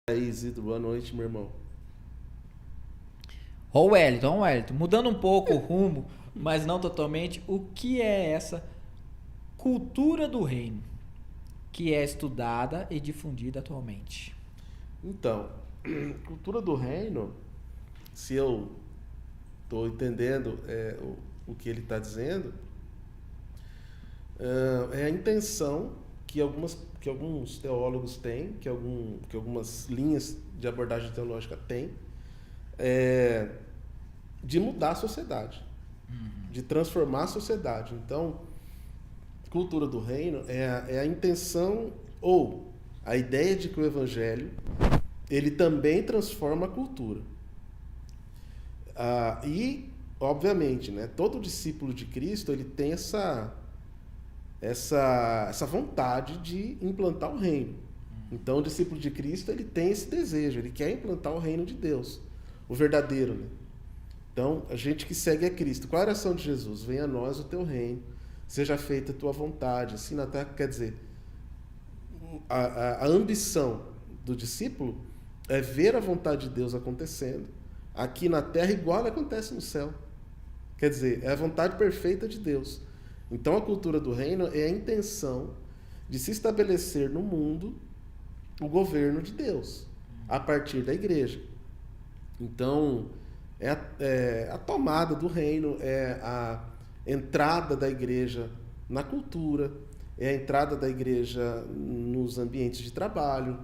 Aí, Isidro, boa noite, meu irmão. Ó, Wellington, mudando um pouco o rumo, mas não totalmente, o que é essa cultura do reino que é estudada e difundida atualmente? Então, cultura do reino, se eu estou entendendo o que ele está dizendo, é a intenção que alguns teólogos têm, que algumas linhas de abordagem teológica têm, é, de mudar a sociedade, de transformar a sociedade. Então, cultura do reino é a intenção ou a ideia de que o evangelho ele também transforma a cultura. E, obviamente, né, todo discípulo de Cristo ele tem essa vontade de implantar o reino. Então, o discípulo de Cristo ele tem esse desejo, ele quer implantar o reino de Deus, o verdadeiro. Né? Então, a gente que segue a Cristo, qual é a oração de Jesus? Venha a nós o teu reino, seja feita a tua vontade, assim na terra, quer dizer, a ambição do discípulo é ver a vontade de Deus acontecendo aqui na terra igual ela acontece no céu. Quer dizer, é a vontade perfeita de Deus. Então a cultura do reino é a intenção de se estabelecer no mundo o governo de Deus a partir da igreja. Então a tomada do reino, é a entrada da igreja na cultura, é a entrada da igreja nos ambientes de trabalho,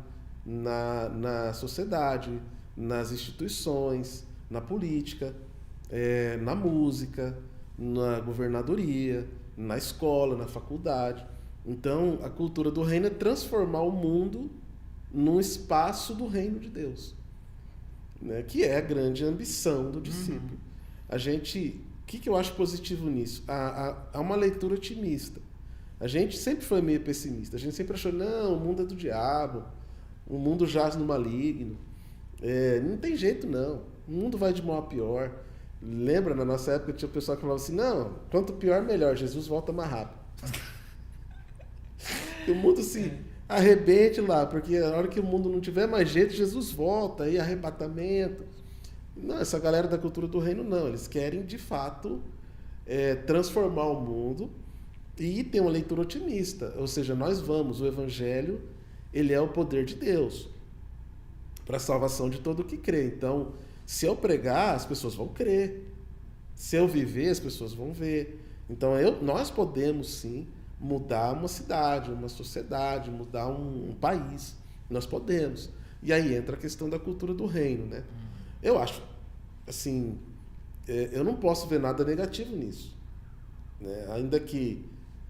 na sociedade, nas instituições, na política, na música, na governadoria, na escola, na faculdade. Então, a cultura do reino é transformar o mundo num espaço do reino de Deus, né? Que é a grande ambição do discípulo. A gente, o que eu acho positivo nisso? Há uma leitura otimista. A gente sempre foi meio pessimista. A gente sempre achou, não, o mundo é do diabo, o mundo jaz no maligno. Não tem jeito, não. O mundo vai de mal a pior. Lembra, na nossa época, tinha o pessoal que falava assim, não, quanto pior, melhor. Jesus volta mais rápido. Que o mundo se arrebente lá, porque a hora que o mundo não tiver mais jeito, Jesus volta, aí arrebatamento. Não, essa galera da cultura do reino, não. Eles querem, de fato, transformar o mundo e ter uma leitura otimista. Ou seja, nós vamos, o evangelho, ele é o poder de Deus para a salvação de todo o que crê. Então, se eu pregar, as pessoas vão crer. Se eu viver, as pessoas vão ver. Então, nós podemos, sim, mudar uma cidade, uma sociedade, mudar um país. Nós podemos. E aí entra a questão da cultura do reino, né? Eu acho, assim, eu não posso ver nada negativo nisso, né? Ainda que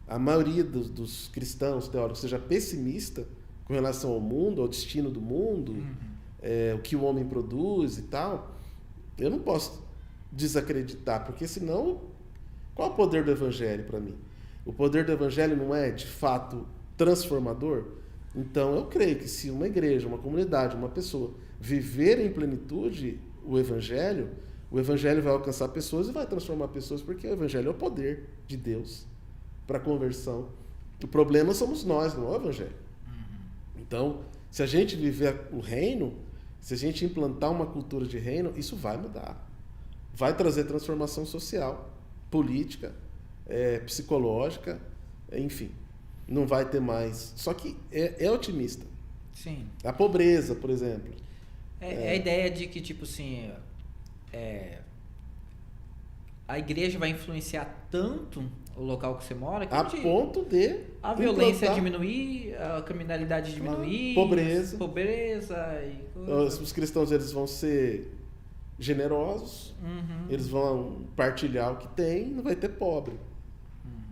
a maioria dos cristãos teóricos seja pessimista com relação ao mundo, ao destino do mundo, o que o homem produz e tal, eu não posso desacreditar, porque senão, qual é o poder do evangelho para mim? O poder do evangelho não é, de fato, transformador? Então, eu creio que se uma igreja, uma comunidade, uma pessoa viver em plenitude o evangelho vai alcançar pessoas e vai transformar pessoas, porque o evangelho é o poder de Deus para a conversão. O problema somos nós, não é o evangelho. Então, se a gente viver o reino, se a gente implantar uma cultura de reino, isso vai mudar. Vai trazer transformação social, política, psicológica, enfim. Não vai ter mais. Só que é otimista. Sim. A pobreza, por exemplo. É a ideia de que, tipo assim, a igreja vai influenciar tanto o local que você mora que A ponto de a violência implantar diminuir, a criminalidade diminuir, pobreza. E Os cristãos eles vão ser generosos, eles vão partilhar o que tem, não vai ter pobre.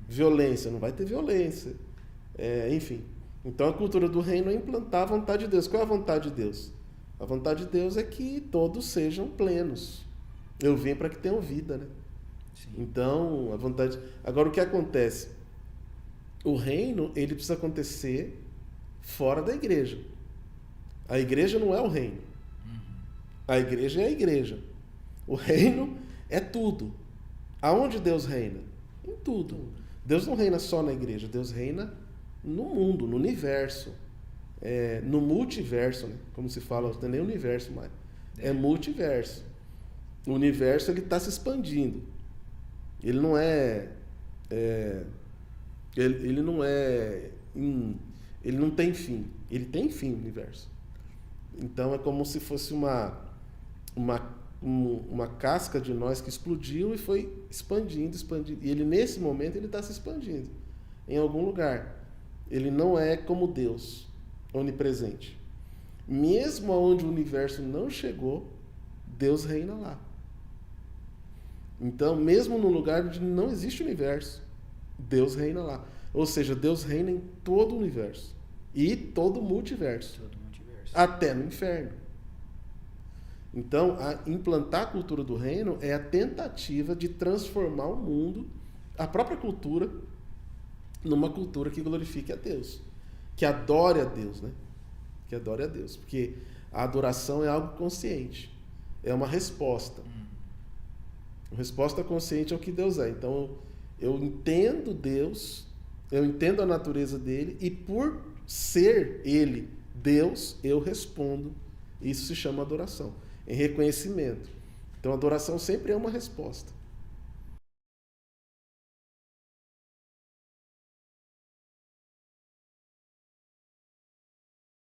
Violência, não vai ter violência. Enfim. Então a cultura do reino é implantar a vontade de Deus. Qual é a vontade de Deus? A vontade de Deus é que todos sejam plenos. Eu vim para que tenham vida, né? Sim. Então, a vontade... Agora, o que acontece? O reino, ele precisa acontecer fora da igreja. A igreja não é o reino. A igreja é a igreja. O reino é tudo. Aonde Deus reina? Em tudo. Deus não reina só na igreja, Deus reina no mundo, no universo. no multiverso, né? Como se fala, não é nem universo mais, é multiverso. O universo ele está se expandindo. Ele não é, ele não é, ele não tem fim. Ele tem fim, o universo. Então é como se fosse uma casca de nós que explodiu e foi expandindo. E ele nesse momento ele está se expandindo em algum lugar. Ele não é como Deus, onipresente. Mesmo onde o universo não chegou, Deus reina lá. Então, mesmo no lugar onde não existe universo, Deus reina lá. Ou seja, Deus reina em todo o universo. E todo o multiverso. Até no inferno. Então, implantar a cultura do reino é a tentativa de transformar o mundo, a própria cultura, numa cultura que glorifique a Deus. Que adore a Deus, né? Que adore a Deus. Porque a adoração é algo consciente. É uma resposta. A resposta consciente é o que Deus é. Então, eu entendo Deus, eu entendo a natureza dele, e por ser ele Deus, eu respondo. Isso se chama adoração, em reconhecimento. Então, a adoração sempre é uma resposta.